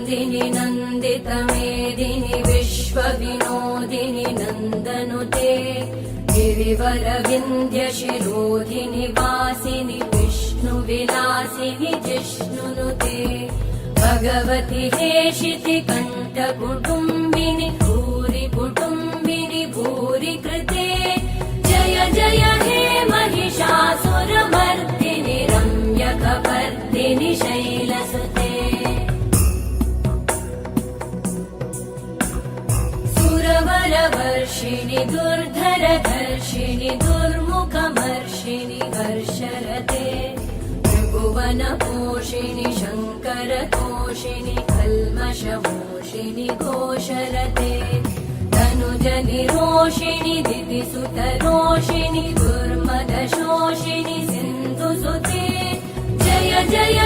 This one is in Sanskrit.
नन्दिनि नन्दितमेदिनि विश्वविनोदिनि नन्दनुते गिरिवरविन्ध्यशिरोधिनि वासिनि विष्णुविलासिनि जिष्णुनुते भगवति हेशिति कण्ठकुटुम्बिनि भूरि कुटुम्बिनि भूरि कृते जय जय हे महिषासुरमर्दिनि रम्यकपर्दिनि शैलसुते सुरवरवर्षिणि दुर्धरधर्षिणि दुर्मुखमर्षिणि हर्षरते त्रिभुवनपोषिणि शङ्करतोषिणि कल्मषमोषिणि घोषरते तनुजनिरोषिणि दितिसुतरोषिणि दुर्मदशोषिणि सिन्धुसुते जय जय